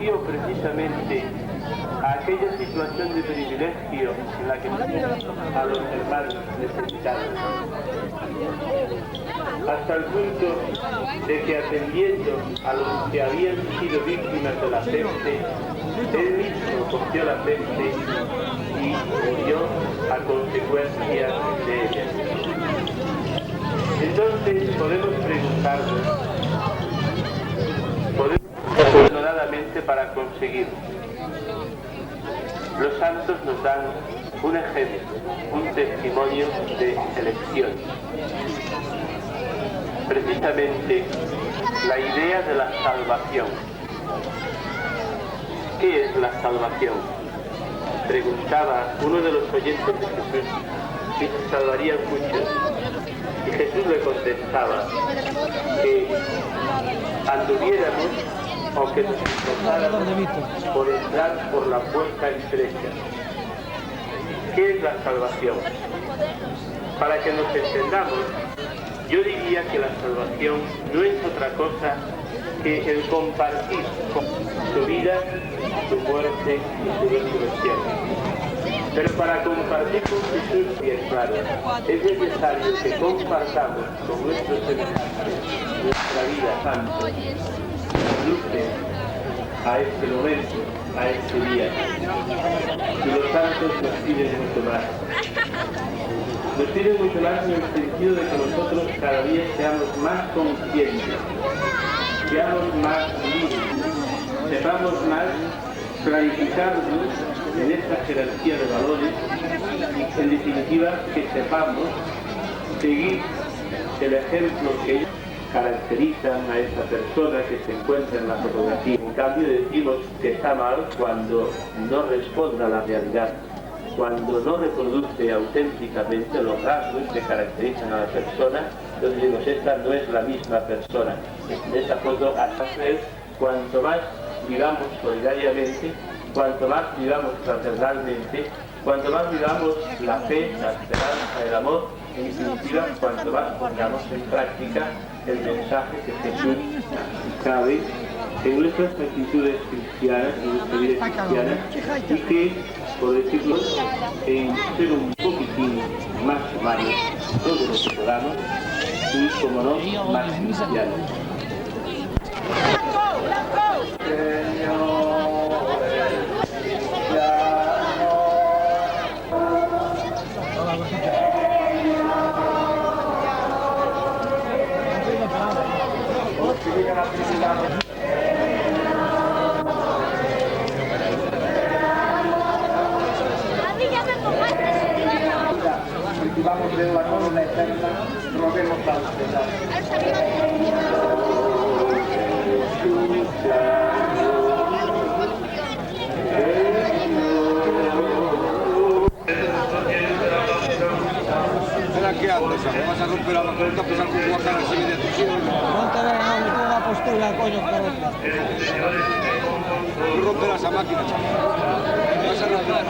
aludió precisamente a aquella situación de privilegio en la que a los hermanos necesitados, hasta el punto de que atendiendo a los que habían sido víctimas de la peste, él mismo cogió la peste y murió a consecuencia de ella. Entonces podemos preguntarnos, afortunadamente para conseguirlo. Los santos nos dan un ejemplo, un testimonio de elección. Precisamente la idea de la salvación. ¿Qué es la salvación? Preguntaba uno de los oyentes de Jesús si se salvarían muchos. Y Jesús le contestaba que anduviéramos o que nos esforzáramos por entrar por la puerta estrecha. ¿Qué es la salvación? Para que nos entendamos, yo diría que la salvación no es otra cosa que el compartir su vida, su muerte y su resurrección. Pero para compartir con Jesús, bien claro, es necesario que compartamos con nuestros semejantes nuestra vida santa, luce a este momento, a este día. Y los santos nos piden mucho más. Nos piden mucho más en el sentido de que nosotros cada día seamos más conscientes, seamos más libres, sepamos más clarificarnos en esta jerarquía de valores y, en definitiva, que sepamos seguir el ejemplo que ellos caracterizan a esa persona que se encuentra en la fotografía. En cambio, decimos que está mal cuando no responde a la realidad, cuando no reproduce auténticamente los rasgos que caracterizan a la persona. Entonces decimos, esta no es la misma persona. En esta foto, hasta cuanto más vivamos solidariamente, cuanto más vivamos fraternalmente, cuanto más vivamos la fe, la esperanza, el amor, en definitiva, cuanto más pongamos en práctica el mensaje que Jesús cabe en nuestras actitudes cristianas, en nuestra vida cristiana, y que, por decirlo, en ser un poquitín más humanos, todo lo que podamos, y, como no, más cristianos. Vamos de la corona eterna, roguemos al Espera que andas, vas a romper la puerta, pues algo va a estar así de tu sitio. No te veas, no, tengo una postura, coño, cabrón. Tú romperás esa máquina, chaval. Vas a romper.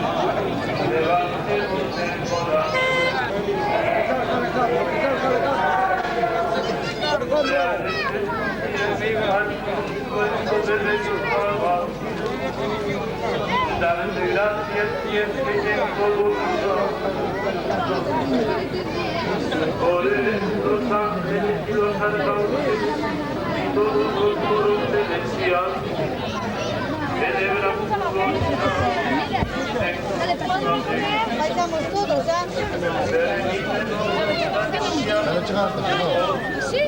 Darte gracias siempre que en todo mundo. Por los ángeles y los arcángeles y todos los coros celestiales celebran su Bailamos todos, ¿ya? ¿Sí?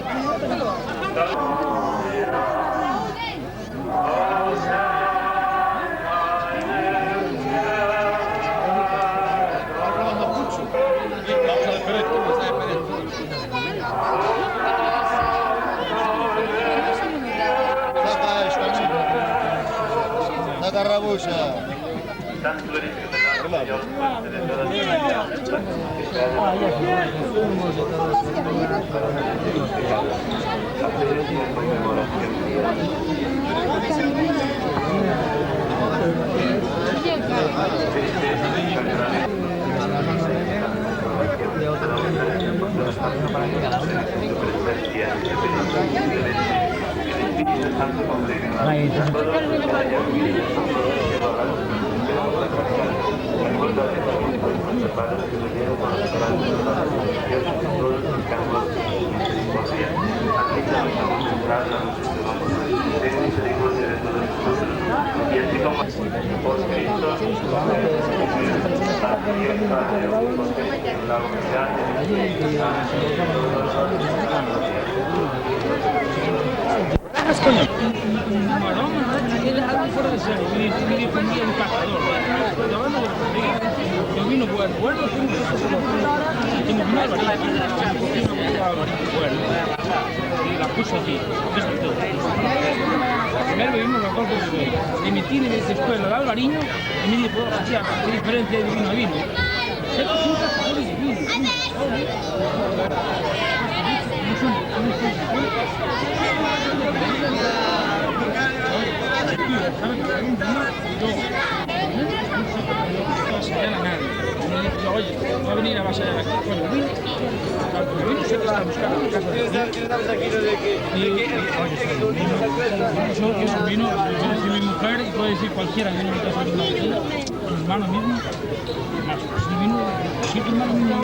Nada rabucha. Tanto eres Señor, fuente de todas las y así como por Cristo la unidad fuera de serie, me defendía un cazador. Yo vino bueno, tengo una alvarita, y la puso aquí, primero vivimos los dos de le metí después el albariño y me dijo, hostia, qué diferencia de vino a vino. Es un cazador de vino. Oye, va a venir a base de aquí. Bueno, el vino sé que está buscando en casa de yo es un vino, yo decir mi mujer y puede decir cualquiera que viene a mi casa de una botella, mi hermano mismo, es un vino, si tu hermano mismo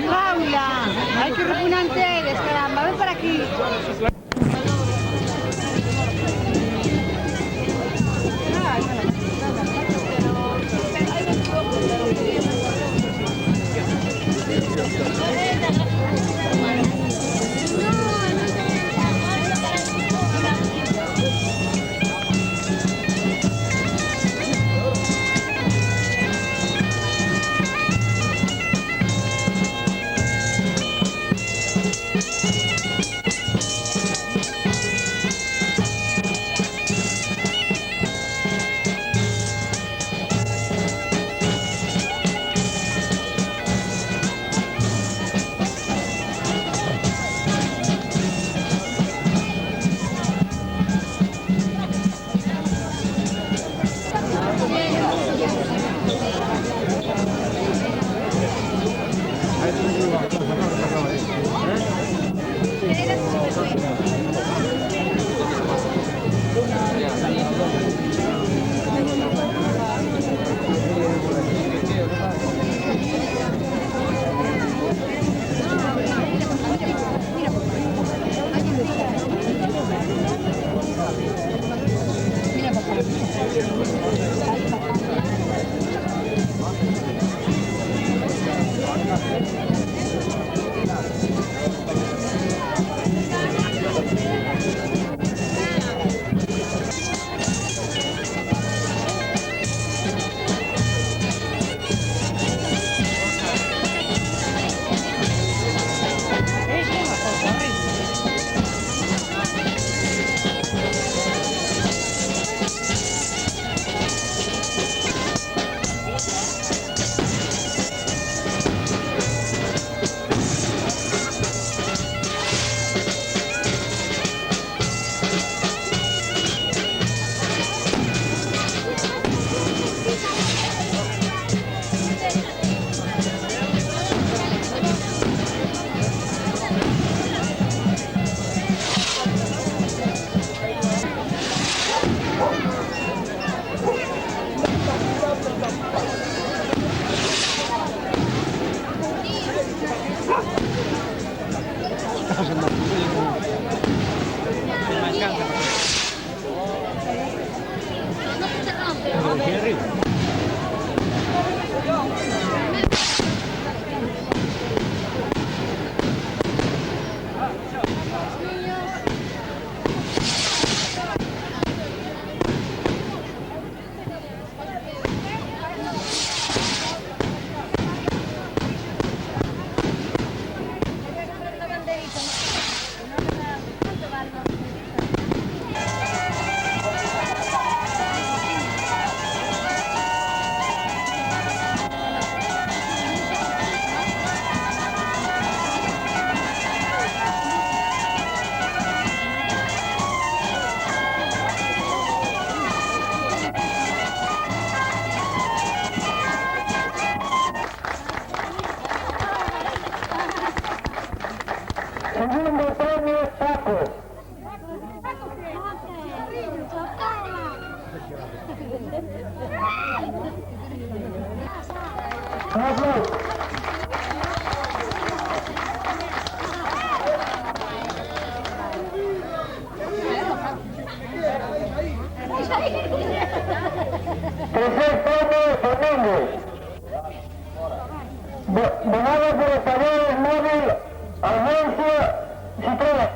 Paula, hay que repugnante eres, caramba, ven para aquí. Donado por el taller móvil Agencia Citroën.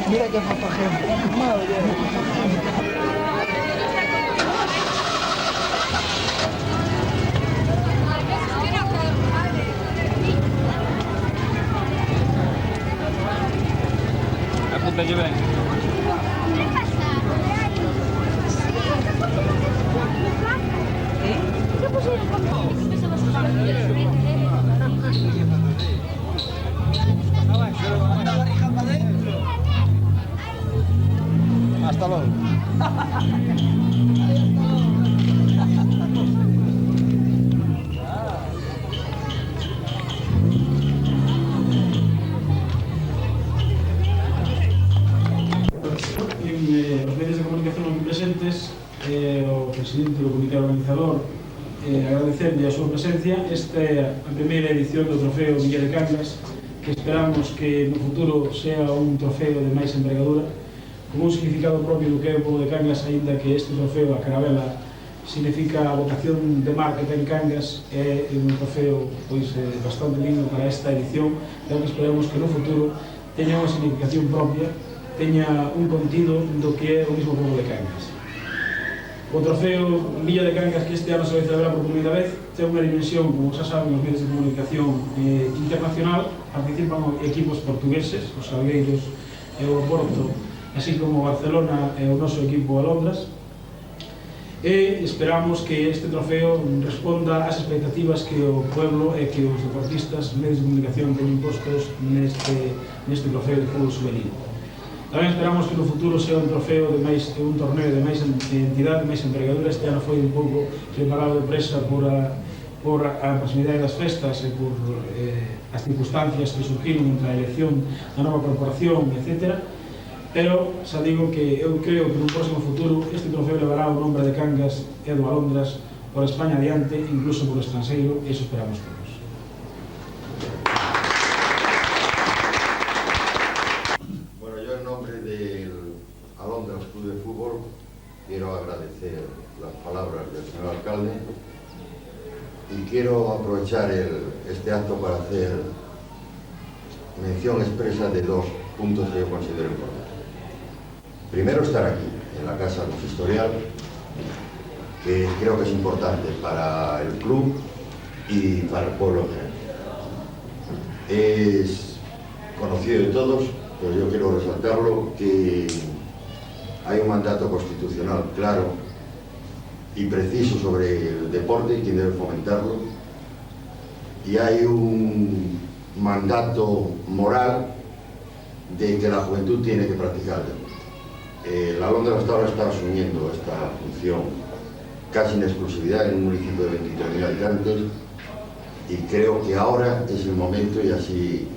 Mira qué fotogénico. Madre Apúntate bien. Hasta luego. Os medios de comunicación aquí presentes, o presidente do comité organizador, agradecerle a súa presencia. Esta é a primeira edición do trofeo Villa de Cangas, que esperamos que no futuro sea un trofeo de máis envergadura, con un significado propio do que é o pobo de Cangas, aínda que este trofeo, a Carabela, significa a vocación de mar que ten Cangas, é un trofeo pois, bastante lindo para esta edición, e que esperamos que no futuro teña unha significación propia, teña un contido do que é o mismo pobo de Cangas. O trofeo Villa de Cangas, que este ano se vai celebrar por primeira vez, ten unha dimensión, como xa saben os medios de comunicación, internacional. Participan equipos portugueses, os Salgueiros e o Porto, así como Barcelona e o noso equipo a Londres, e esperamos que este trofeo responda ás expectativas que o pueblo e que os deportistas, os medios de comunicación teñen postos neste trofeo de fútbol juvenil. Tamén esperamos que no futuro sea un trofeo de máis, un torneo de máis entidade, de máis envergadura. Este ano foi un pouco preparado de presa por a proximidade das festas e por as circunstancias que surgiron entre a elección da nova corporación, etc. Pero xa digo que eu creo que no próximo futuro este trofeo levará o nombre de Cangas e do Alondras por España adiante, incluso por o estranxeiro, e iso esperamos todos. Alondras Club de Fútbol, quiero agradecer las palabras del señor alcalde y quiero aprovechar este acto para hacer mención expresa de dos puntos que yo considero importantes. Primero, estar aquí, en la Casa Consistorial, que creo que es importante para el club y para el pueblo en general. Es conocido de todos, pero yo quiero resaltarlo, que hay un mandato constitucional claro y preciso sobre el deporte y quién debe fomentarlo, y hay un mandato moral de que la juventud tiene que practicar el deporte. La Alondras hasta ahora está asumiendo esta función casi en exclusividad en un municipio de 23.000 habitantes, y creo que ahora es el momento, y así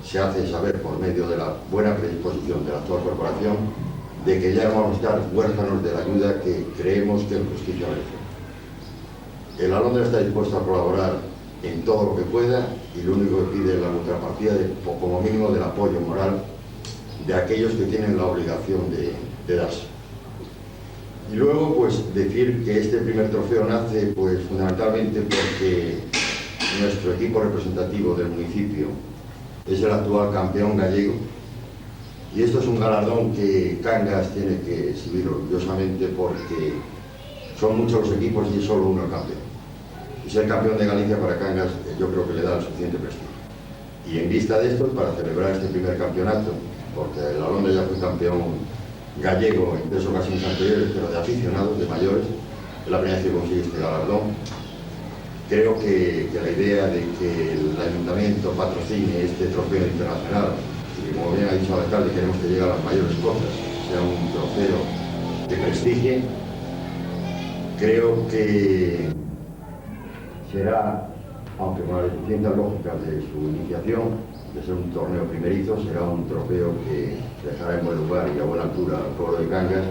se hace saber por medio de la buena predisposición de la actual corporación, de que ya no vamos a estar huérfanos de la ayuda que creemos que el justicia merece. El Alondras está dispuesto a colaborar en todo lo que pueda, y lo único que pide es la contrapartida, como mínimo, del apoyo moral de aquellos que tienen la obligación de darse. Y luego, pues, decir que este primer trofeo nace, pues, fundamentalmente porque nuestro equipo representativo del municipio es el actual campeón gallego. Y esto es un galardón que Cangas tiene que exhibir orgullosamente, porque son muchos los equipos y es solo uno el campeón. Y ser campeón de Galicia para Cangas, yo creo que le da el suficiente prestigio. Y en vista de esto, para celebrar este primer campeonato, porque el Alondras ya fue campeón gallego en 3 ocasiones anteriores, pero de aficionados, de mayores, es la primera vez que consigue este galardón. Creo que la idea de que el ayuntamiento patrocine este trofeo internacional, y como bien ha dicho el alcalde, queremos que llegue a las mayores cosas, sea un trofeo de prestigio, creo que será aunque con las deficiencias lógicas de su iniciación, de ser un torneo primerizo, será un trofeo que dejará en buen lugar y a buena altura al pueblo de Cangas,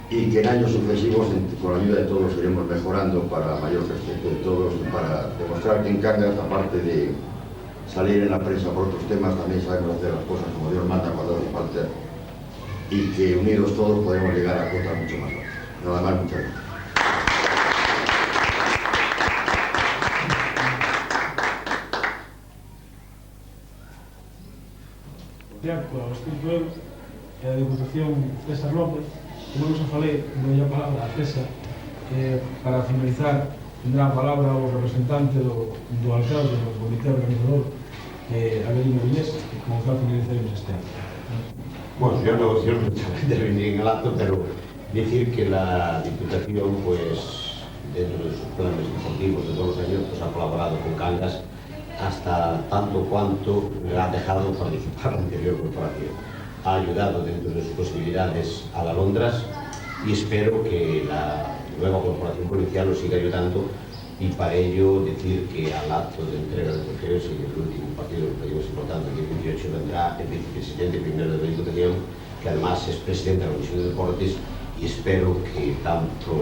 y que en años sucesivos, con la ayuda de todos, iremos mejorando para mayor respeto de todos y para demostrar que en Cangas, aparte de salir en la prensa por otros temas, también sabemos hacer las cosas como Dios manda cuando hace falta, y que unidos todos podemos llegar a cosas mucho más altas. Nada más, muchas gracias. Coa Espírito eu e a Diputación César López, como eu xa falei, dou a palabra a César, para finalizar tendrá a palabra o representante do alcalde do comité organizador, Avelino Vilés, que comenzó a finalizar este año. Bueno, yo no intervenir en el acto, pero decir que la Diputación, pues, dentro de sus planes deportivos de todos los años, pues, ha colaborado con Cangas hasta tanto cuanto le ha dejado participar la anterior corporación. Ha ayudado dentro de sus posibilidades a la Londras y espero que la nueva corporación provincial nos siga ayudando, y para ello decir que al acto de entrega de trofeos y el último partido más importante, el 18, vendrá el vicepresidente primero de la Diputación, que además es presidente de la Comisión de Deportes, y espero que tanto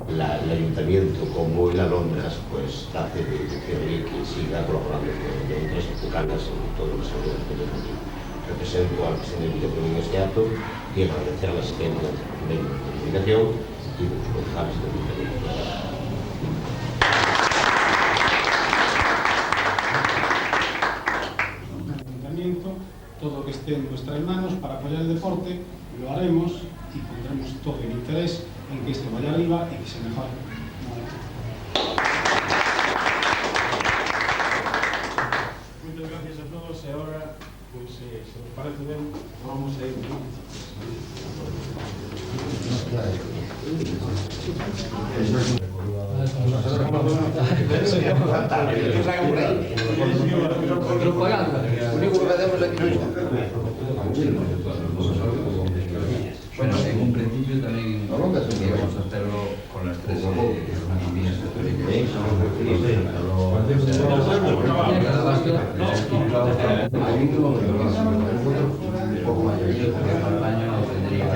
el Ayuntamiento como el Alondras pues trate de decirle que siga colaborando con Londras y con Cangas en todo lo que se puede hacer. Represento al presidente del Comité en este acto y agradecer a la asistente de la comunicación y de los concejales del Ayuntamiento. Todo lo que esté en nuestras manos para apoyar el deporte lo haremos y pondremos todo el interés en que este vaya arriba y que se mejore. Muchas gracias a todos y ahora, pues, si os parece bien, vamos a ir. Bueno, en un principio también vamos a hacerlo con las tres líneas un poco más de año tendría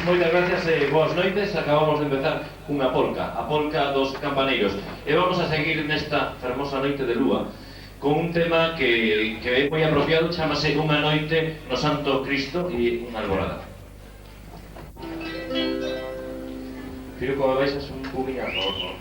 moitas gracias e boas noites. Acabamos de empezar cunha polca, a polca dos campaneiros. E vamos a seguir nesta fermosa noite de lúa con un tema que é moi apropiado, chamase Unha noite no Santo Cristo e unha alborada. Firo como baixas un pumiño, por favor.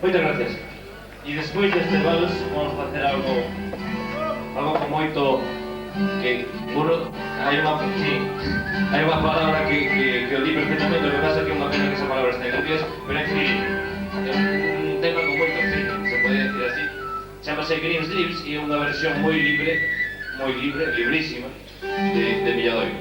Moitas gracias. E despois deste vals vamos facer algo con moito que seguro hai unha palabra que o di perfectamente, o que pasa que é unha pena que esa palabra está en inglés, pero en fin, é un tema con moito feeling, se pode decir así. Chámase Green Sleeves e é unha versión moi libre, librísima, de Milladoiro.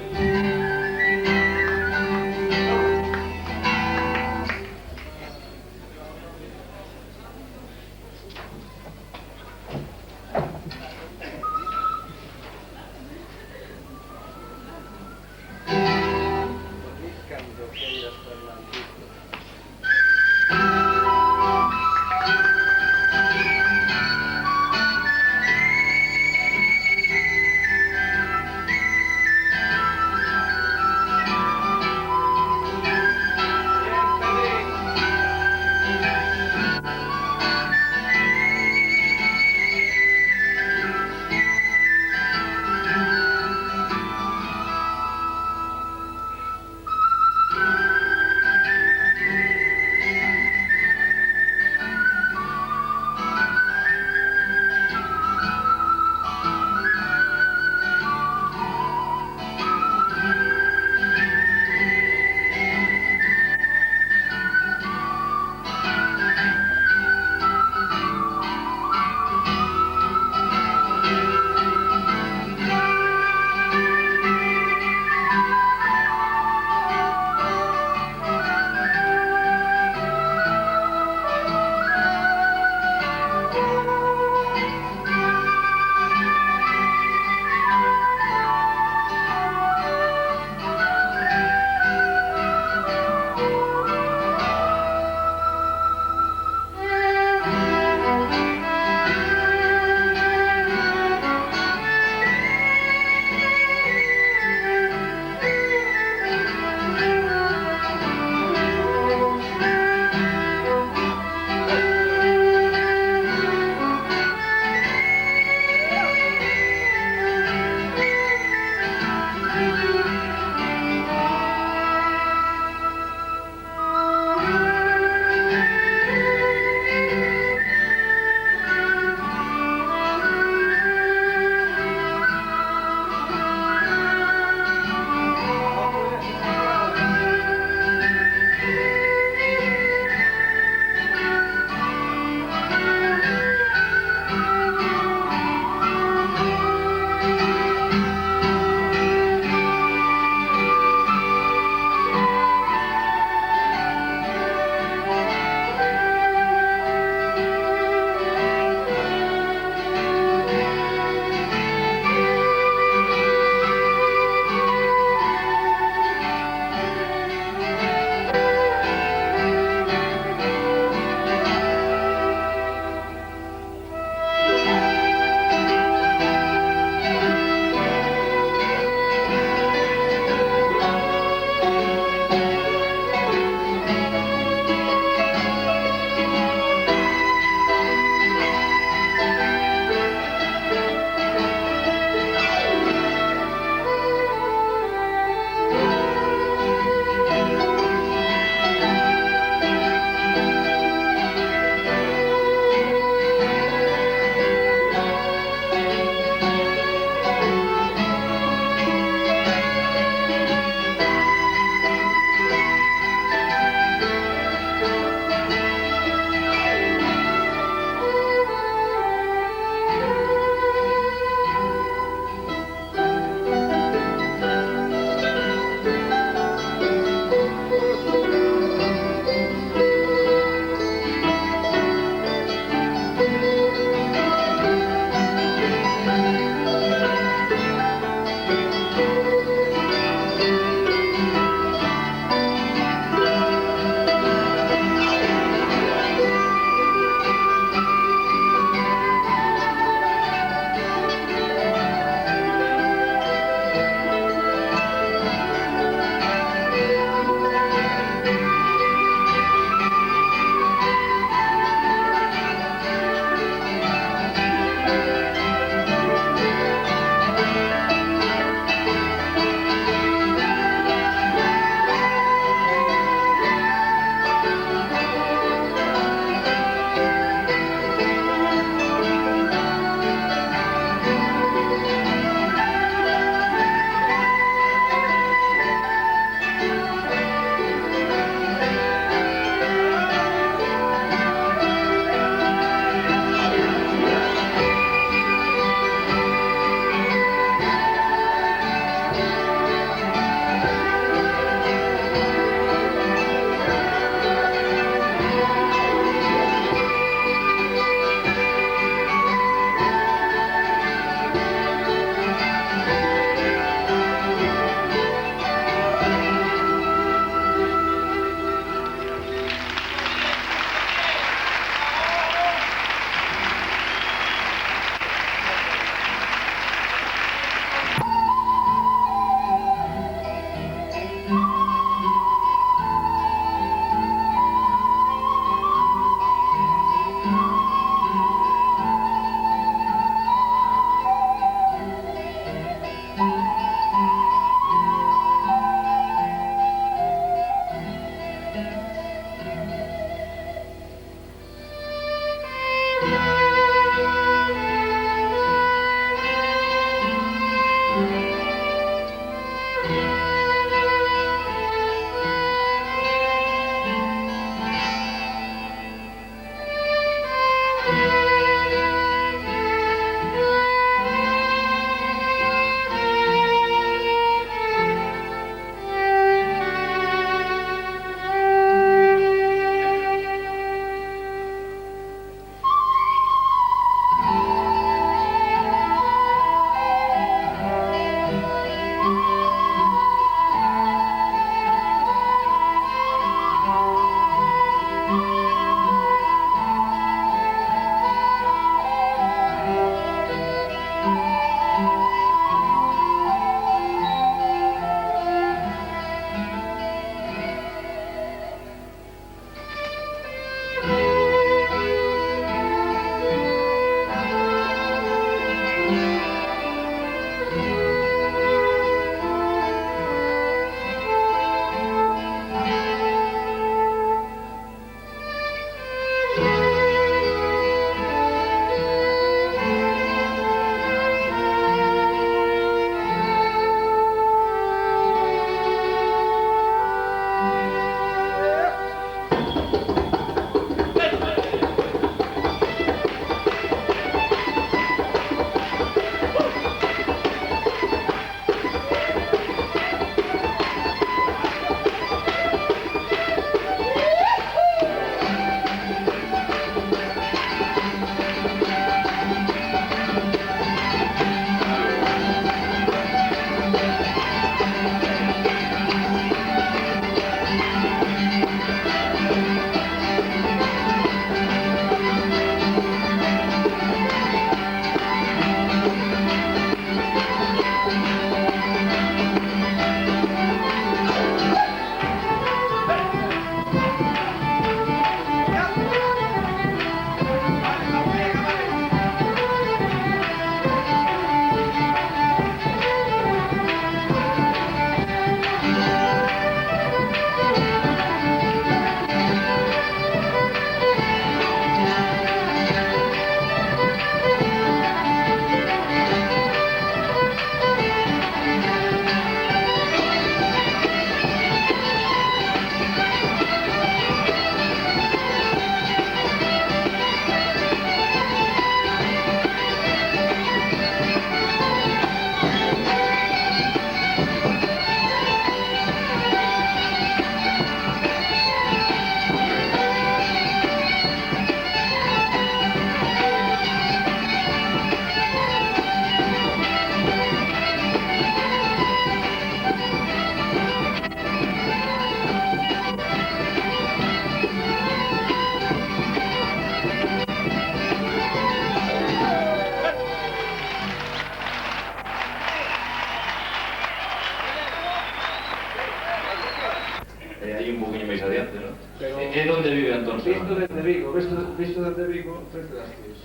Antón Visto Serrano. desde Vigo, visto desde Vigo, frente das Cías.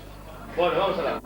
Bueno, vamos alá.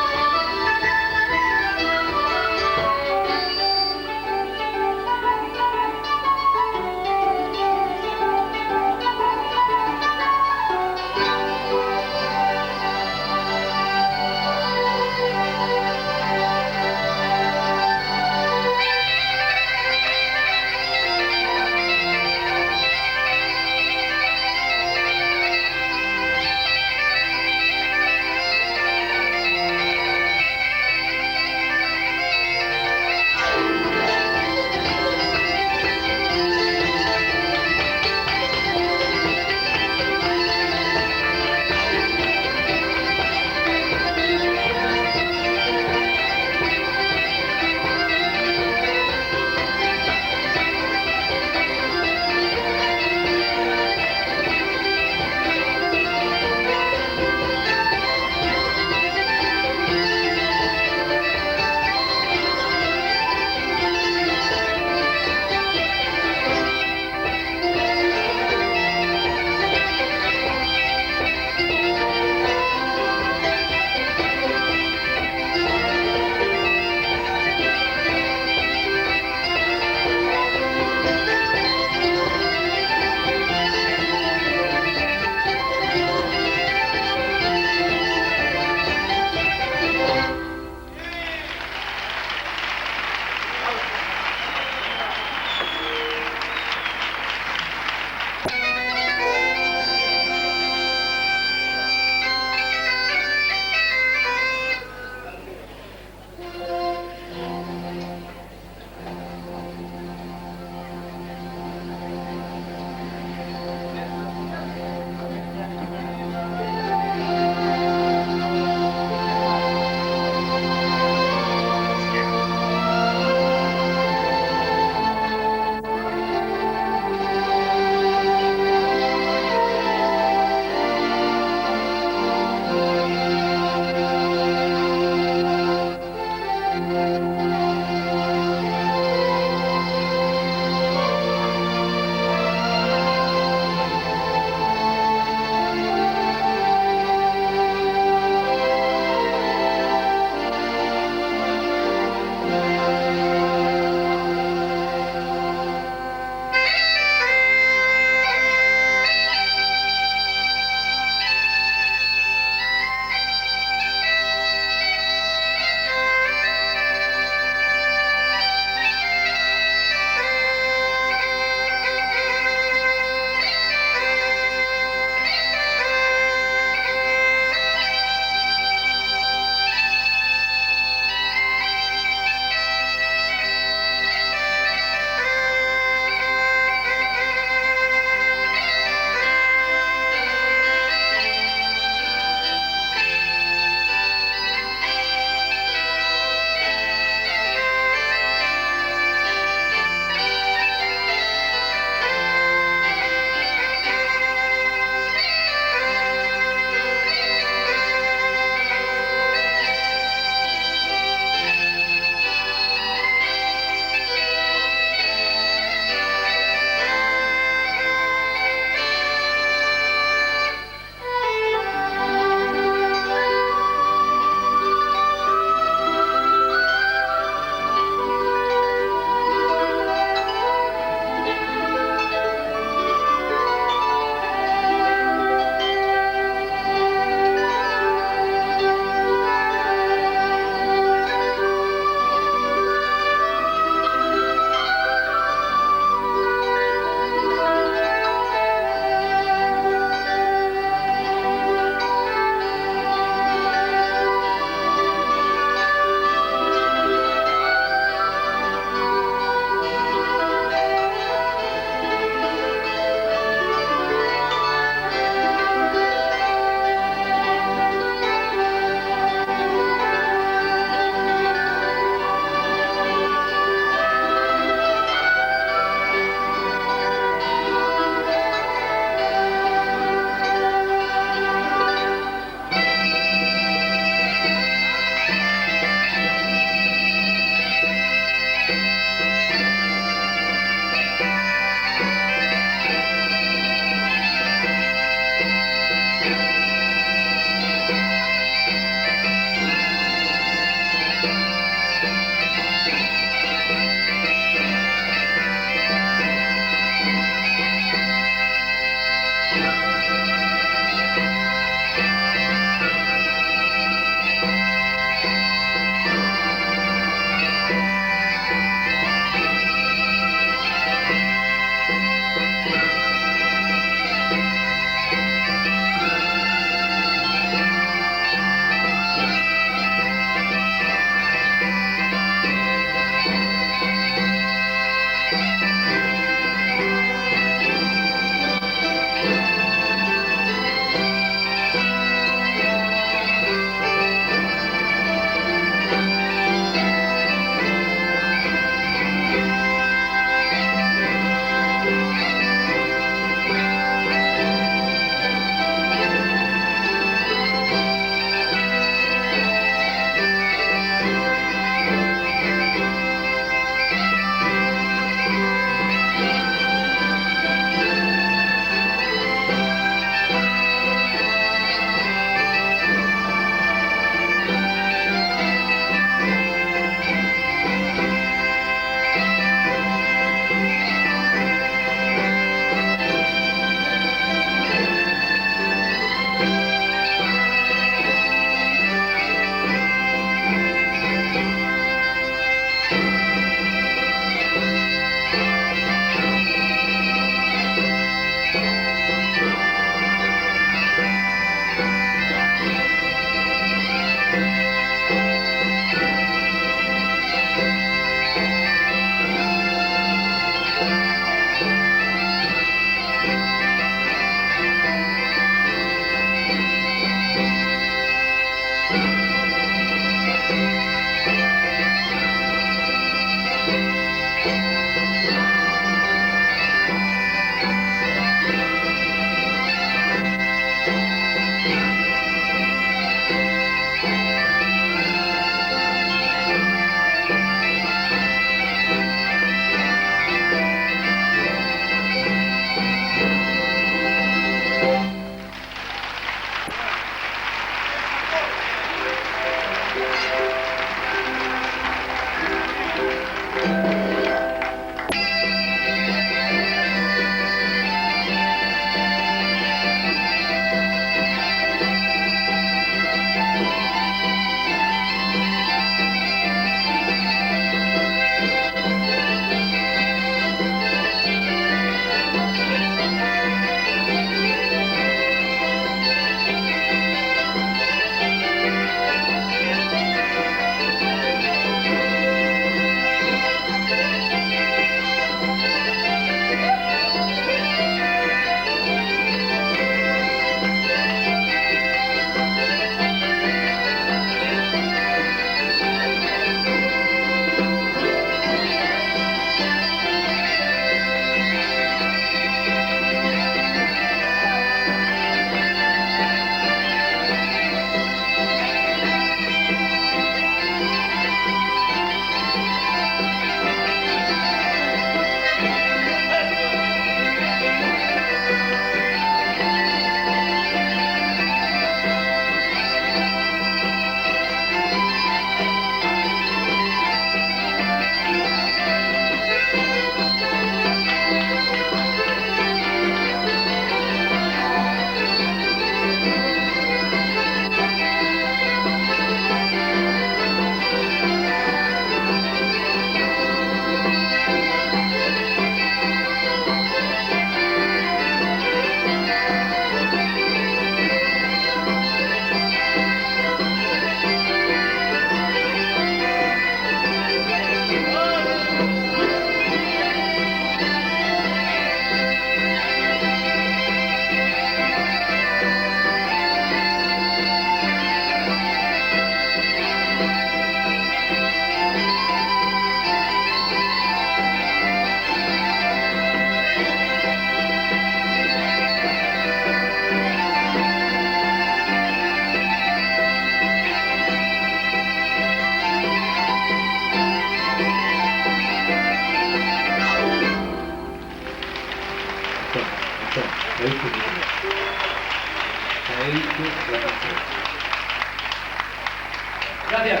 Gracias.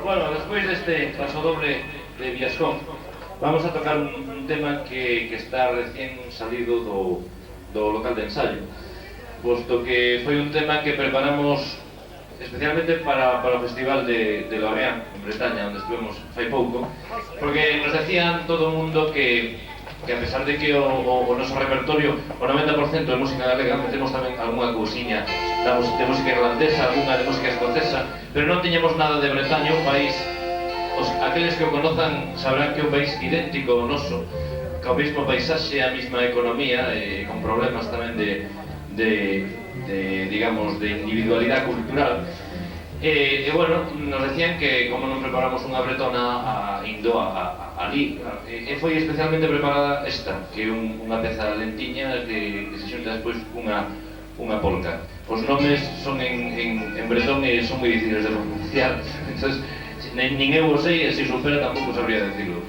Bueno, despois deste pasodoble de Viascón, vamos a tocar un tema que está recién salido do local de ensayo, posto que foi un tema que preparamos especialmente para o Festival de Lorient, en Bretaña, onde estuvemos fai pouco, porque nos decían todo o mundo que a pesar de que o noso repertorio, o 90% de música galega, metemos tamén algunha cousiña de música irlandesa, algunha de música escocesa, pero non tiñamos nada de Bretaña, un país, aqueles que o conozan sabrán que é un país idéntico ao noso, co mesmo paisaxe, a mesma economía, con problemas tamén digamos, de individualidade cultural. E bueno, nos decían que como non preparamos unha bretona indo ali, e foi especialmente preparada esta, que é unha peza lentiña que se xunta despois unha polca. Os nomes son en bretón e son moi difíciles de pronunciar, entonces nin eu o sei, e se supera tampouco sabría decirlo.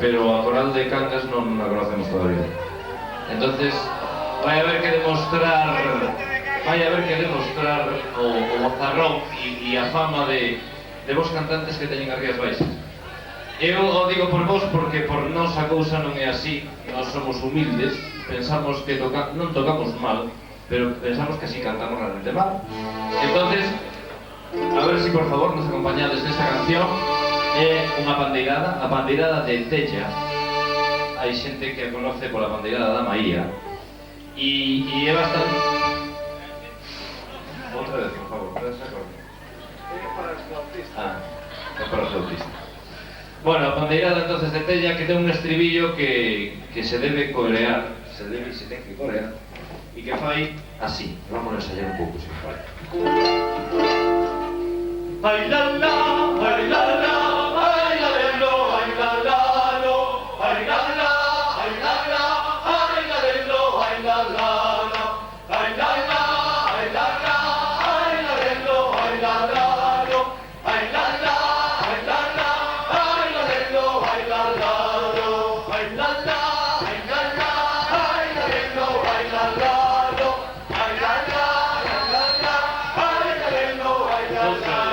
pero a Coral de Cangas non a conocemos todavía. Entonces, vai haber que demostrar o mozarrón e a fama de vos cantantes que teñen as Rías Baixas. Eu o digo por vos porque por nós a cousa non é así, nós somos humildes, pensamos que non tocamos mal, pero pensamos que así cantamos realmente mal. Entonces, a ver si por favor nos acompañades nesta canción. É unha pandeirada, a pandeirada de Tella. Hai xente que a conoce pola pandeirada da Maía e é bastante... Outra vez, por favor, para esa corte. É para os flautistas. É para os flautistas. Bueno, a pandeirada entonces de Tella que ten un estribillo que se debe corear, se ten que corear e que fai así. Vamos a ensayar un pouco, se fai. Ai la la, ai la la, ai la de lo, ai la la lo, ai la la, ai la la, ai la de lo, ai la la lo, ai la la, ai la la, ai la de lo, ai la la lo, ai la la, ai la la, ai la de lo, ai la la lo, ai la la, ai la la, ai la de lo, ai la la lo, ai la la, ai la la, ai la de lo, ai la la.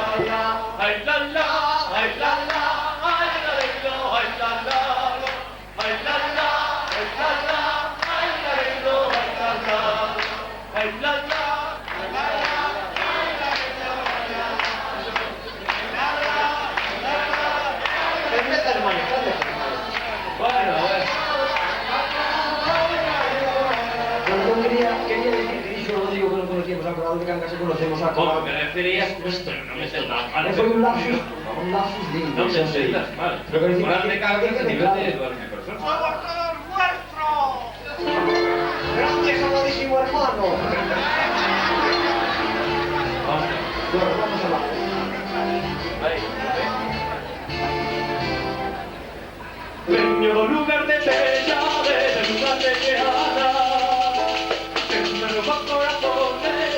Ay la la, ay la la, ay la de lo, ay la la, ay la la, ay la la, ay la de lo, ay la la, ay la la, ay la la, ay la de lo, ay la la. Bueno, Yo quería decir que yo no digo que no conocíamos a Coral de Cangas, conocemos a Coral. ¿Cómo me referías? Pero no me estés mal. Fue un lapsus lindo. No me estés mal. Coral de Cangas a nivel de Eduardo Persona. ¡Somos todos vuestros! ¡Gracias, amadísimo hermano! Bueno, vamos a hablar. Pequeño lugar de Tella, de lugar de Tejada, que me roba corazones.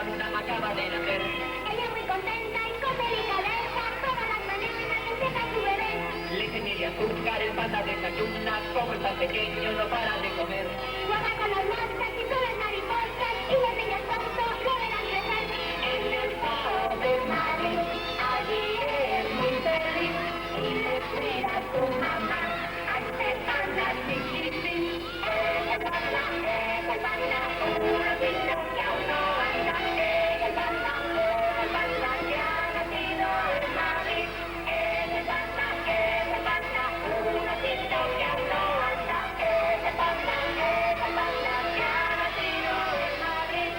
Luna acaba de nacer. Ella muy contenta y con delicadeza todas las mañanas empieza su bebé. Leche, miel y azúcar, el panda desayuna, como es tan pequeño no para de comer. Juega con las moscas y con las mariposas y los niños tontos lo verán crecer. En el Pavo de Madrid, allí es muy feliz y le cuida a su mamá. A este panda chiquitín, el panda, una pista que aún no anda. El panda que ha nacido en Madrid. El panda, una pista que aún no anda. El panda que ha nacido en Madrid.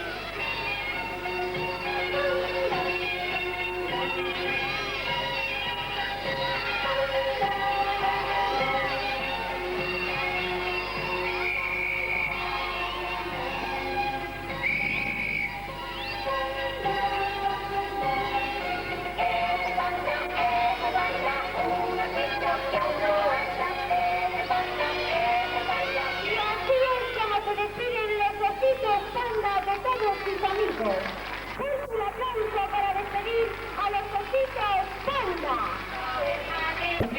Un aplauso para despedir a los ositos panda.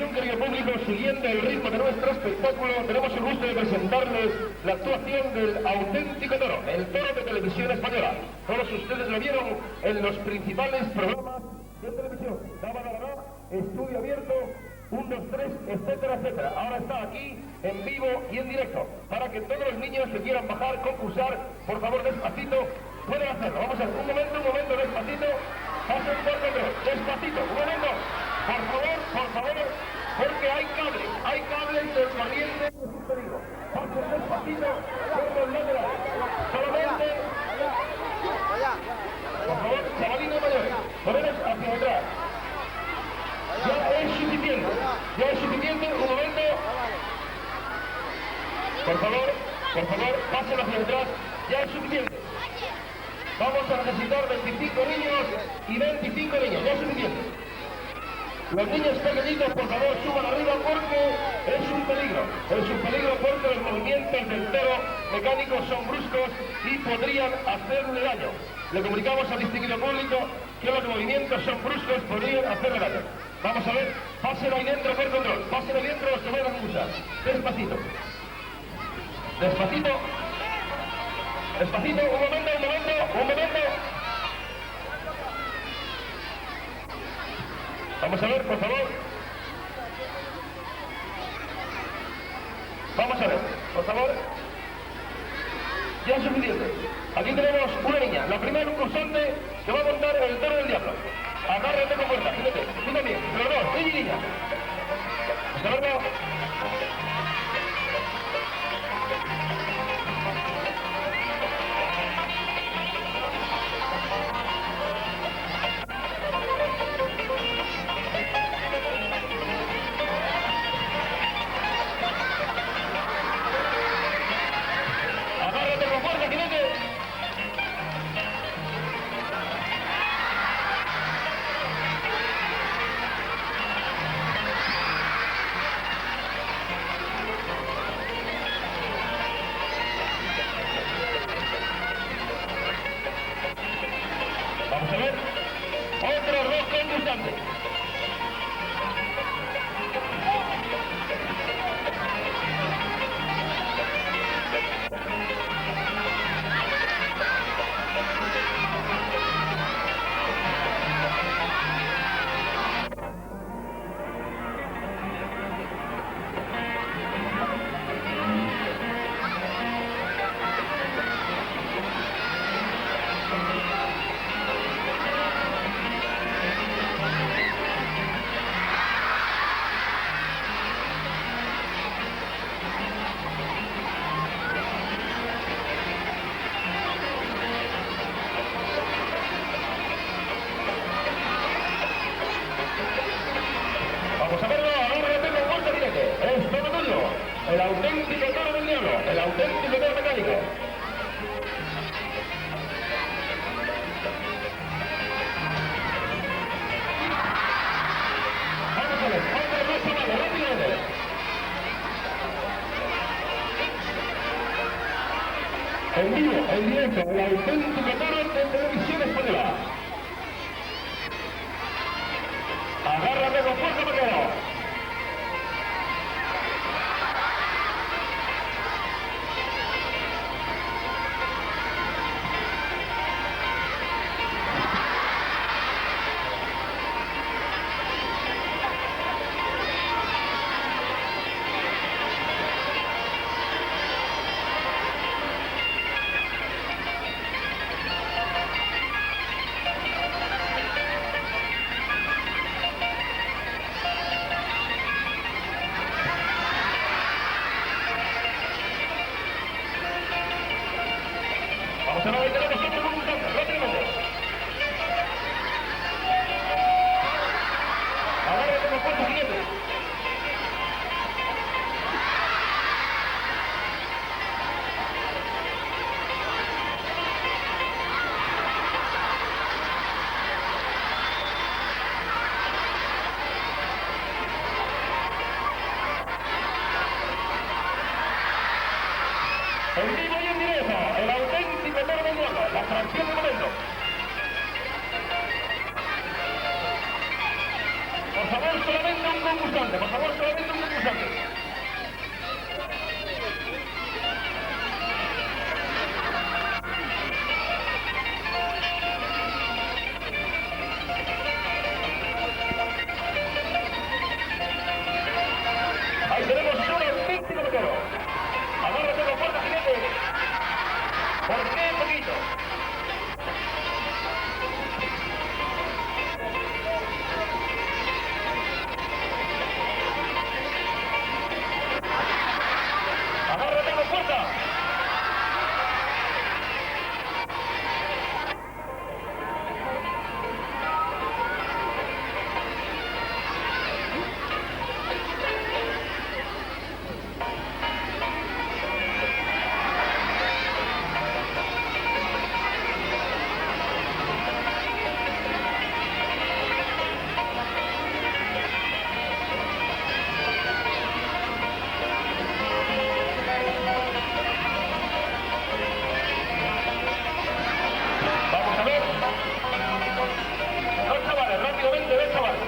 Querido público, siguiendo el ritmo de nuestro espectáculo, tenemos el gusto de presentarles la actuación del auténtico toro, el toro de Televisión Española. Todos ustedes lo vieron en los principales programas de televisión. Daba la verdad, estudio abierto, 1, 2, 3, etcétera, etcétera. Ahora está aquí, en vivo y en directo. Para que todos los niños que quieran bajar, concursar, por favor, despacito, pueden hacerlo. Vamos a ver, un momento, despacito. Pasen por control, despacito, un momento. Por favor, porque hay cables de corriente sin peligro. Pasen despacito por los laterales. Solamente, por favor, chavalines mayores, poneros hacia atrás. Ya es suficiente, un momento. Por favor, pasen hacia atrás, ya es suficiente. Vamos a necesitar 25 niños y 25 niñas, ya es suficiente. Los niños pequeñitos, por favor, suban arriba porque es un peligro porque los movimientos del toro mecánicos son bruscos y podrían hacerle daño. Le comunicamos al distinguido público que los movimientos son bruscos, podrían hacerle daño. Vamos a ver, pasen ahí dentro por control, pasen ahí dentro los que vayan a concursar. Despacito, un momento. Vamos a ver, por favor. Ya es suficiente. Aquí tenemos una niña, la primera concursante que va a montar el toro del diablo. Agárrate con fuerza, fíjate, tú también, los dos, niña y niña. Hasta luego. Vamos a ver, otros dos concursantes. Vamos a verlo, ahora tengo vuelta directa. Es todo tuyo. El auténtico toro del diablo, el auténtico toro mecánico. Vamos a ver, otra cosa más, rápidamente. En vivo, en directo, el auténtico toro de Televisión fuerza, vaquero. Vamos a ver, ahí tenemos otro concursante, rápidamente. Ahora tenemos puerta siguiente. En vivo y en directo, el auténtico toro del mundo, la atracción del momento. Por favor, solamente un concursante, por favor, solamente un concursante. Ahí tenemos un auténtico vaquero. Agárrate la puerta, jinete. ¿Por qué poquito? Agárrate la puerta. Vamos a ver. Dos chavales, rápidamente, dos chavales.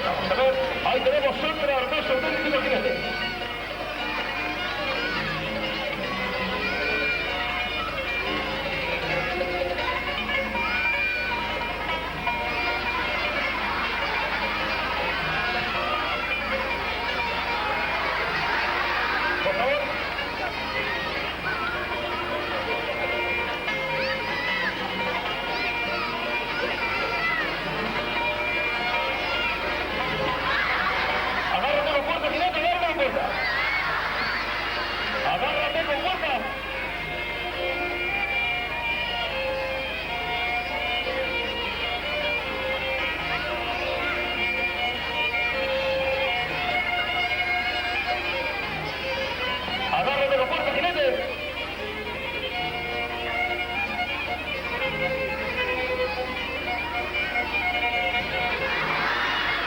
Vamos a ver, ahí tenemos otra hermosa auténtica jinete. Por favor. Agárrate con fuerza, jinete, agárrate con fuerza. Agárrate con fuerza. Agárrate con fuerza, jinete.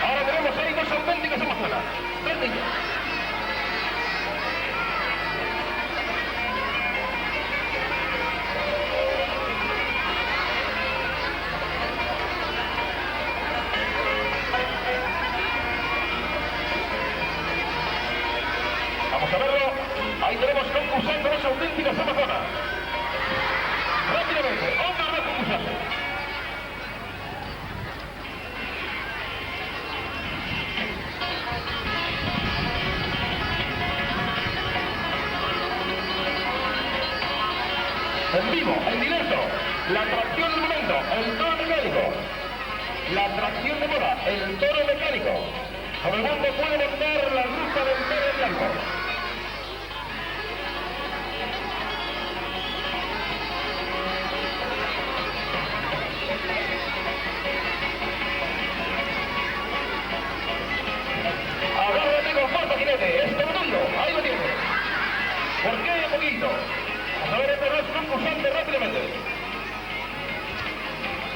Ahora tenemos ahí dos auténticas amazonas. Dos niños. Vamos a verlo. Ahí tenemos concursando dos auténticas amazonas. Rápidamente, otros dos concursantes. En vivo, en directo, la atracción del momento, el toro mecánico. La atracción de moda, el toro mecánico. Todo el mundo puede montar la ruta del toro blanco. Agárrate con fuerza, jinete, es todo tuyo, ahí lo tienes. ¿Por qué un poquito? Vamos a ver estos dos concursantes rápidamente.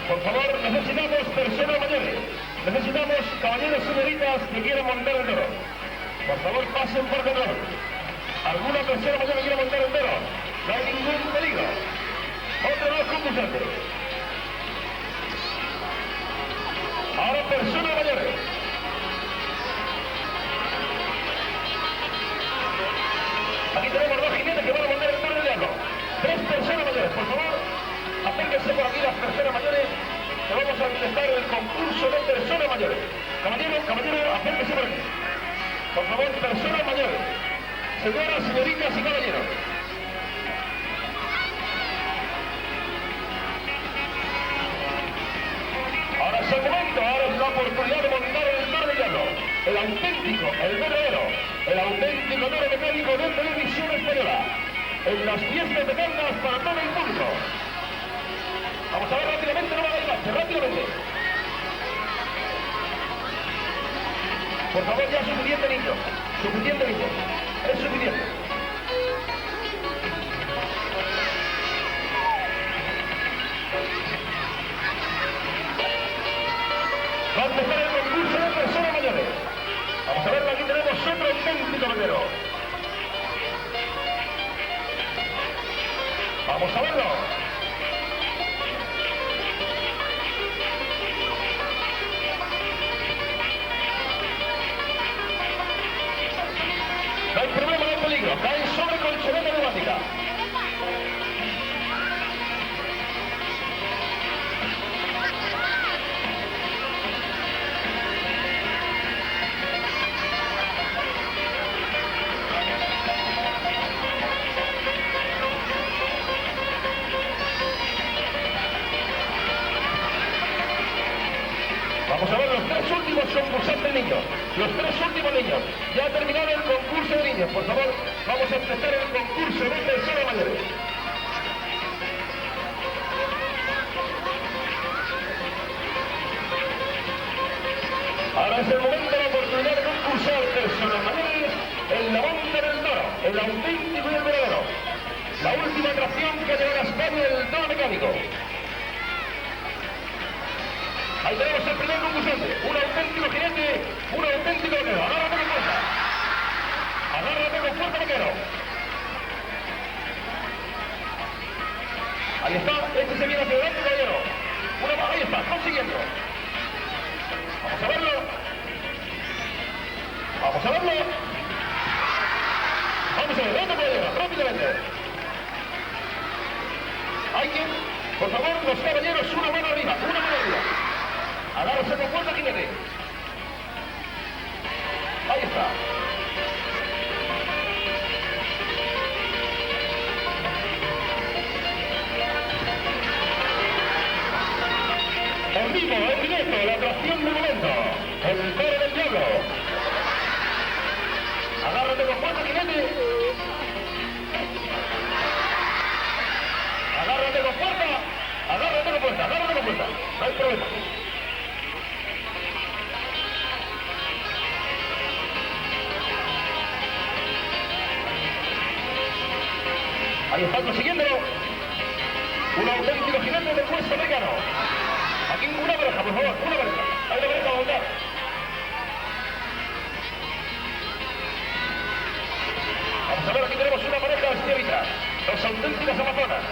Por favor, necesitamos personas mayores. Necesitamos, caballeros y señoritas que quieran montar el toro. Por favor, pasen por control. ¿Alguna persona mayor que quiera montar el toro? No hay ningún peligro. Otro de los concursantes. Ahora personas mayores. Aquí tenemos dos jinetes que van a montar el toro del diablo. 3 personas mayores, por favor. Acérquense por aquí las personas mayores. Que vamos a empezar el concurso de personas mayores. Caballero, acérquese por aquí. Por favor, personas mayores. Señoras, señoritas y caballeros. Ahora es el momento, ahora es la oportunidad de montar el toro del diablo. El auténtico, el verdadero, el auténtico toro mecánico de Televisión Española. En las fiestas de Cangas para todo el público. Vamos a ver rápidamente, no va a dar más, rápidamente. Por favor, ya suficiente, niños. Suficiente, niños. Es suficiente. Va a empezar el concurso de personas mayores. Vamos a verlo, aquí tenemos otro auténtico torero. Vamos a verlo. No hay problema, no hay peligro. Cae sobre colchoneta neumática. Vamos a ver los 3 últimos concursantes niños. Los 3 últimos niños. Ya ha terminado el concurso de niños. Por favor, vamos a empezar el concurso de personas mayores. Ahora es el momento de la oportunidad de concursar personas mayores en la monta del toro, el auténtico y el verdadero. La última atracción que llega a España, el toro mecánico. Ahí tenemos el primer concursante, un auténtico jinete, un auténtico vaquero. Agárrate con fuerza. Agárrate con fuerza, vaquero. Ahí está, este se viene hacia adelante, caballero. Ahí está, consiguiendo. Vamos a verlo. Vamos a verlo. Vamos a ver, otro caballero, rápidamente. Hay que, por favor, los caballeros, una mano arriba, una mano arriba. Agárrese con fuerza, jinete. Ahí está. En vivo, en directo, la atracción del momento. El toro del diablo. Agárrate con fuerza, jinete. Agárrate con fuerza. Agárrate con fuerza, agárrate con fuerza. No hay problema. Ahí está consiguiéndolo. Un auténtico jinete del hueso americano. Aquí una pareja, por favor, una pareja. Hay una pareja a montar. Vamos a ver, aquí tenemos una pareja esclavita. Dos auténticas amazonas.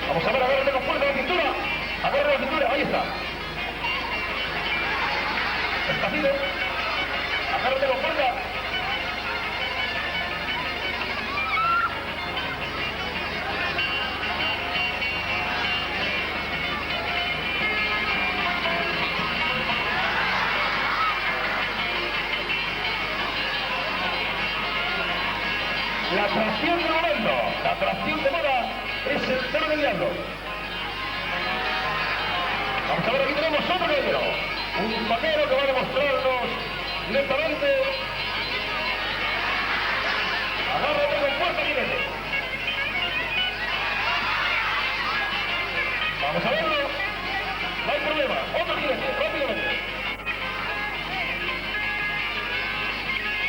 Vamos a ver, agárrate con fuerza la cintura. Agarra la cintura, ahí está. Despacito. Agárrate con fuerza. La atracción del momento, la atracción de moda es el toro del diablo. Vamos a ver, aquí tenemos otro caballero. Un vaquero que va a demostrarnos directamente. Agárrate con fuerza, jinete. Vamos a verlo. No hay problema. Otro jinete, rápidamente.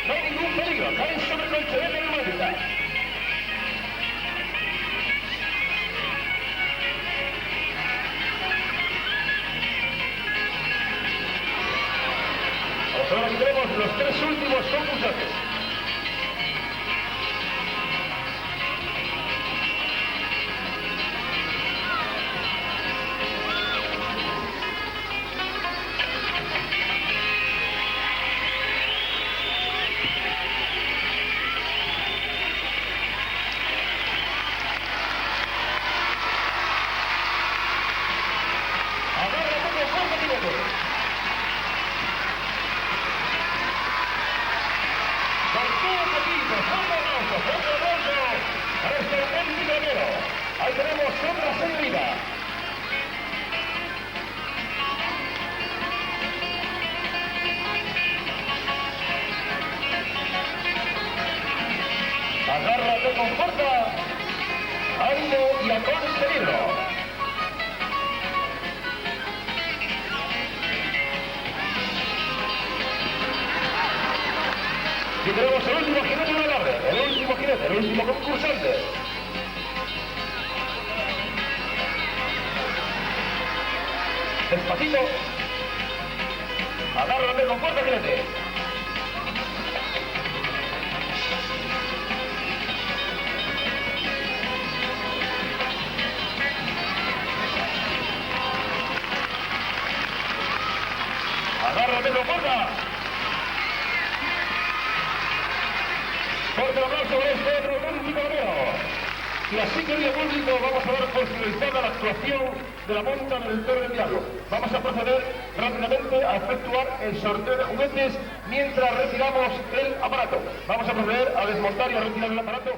No hay ningún peligro. Caen sobre el colchonete neumática. los 3 últimos concursantes. Ahí tenemos otra señorita. Agárrate con fuerza, ánimo y a conseguirlo. Y tenemos el último jinete de la tarde, el último jinete, el último concursante. Despacito. Agárrate con fuerza, jinete. Agárrate con fuerza. Fuerte el aplauso para este otro auténtico torero. Y así, querido público, vamos a dar por finalizada la actuación de la monta del Toro del Diablo. Vamos a proceder rápidamente a efectuar el sorteo de juguetes mientras retiramos el aparato. Vamos a proceder a desmontar y a retirar el aparato.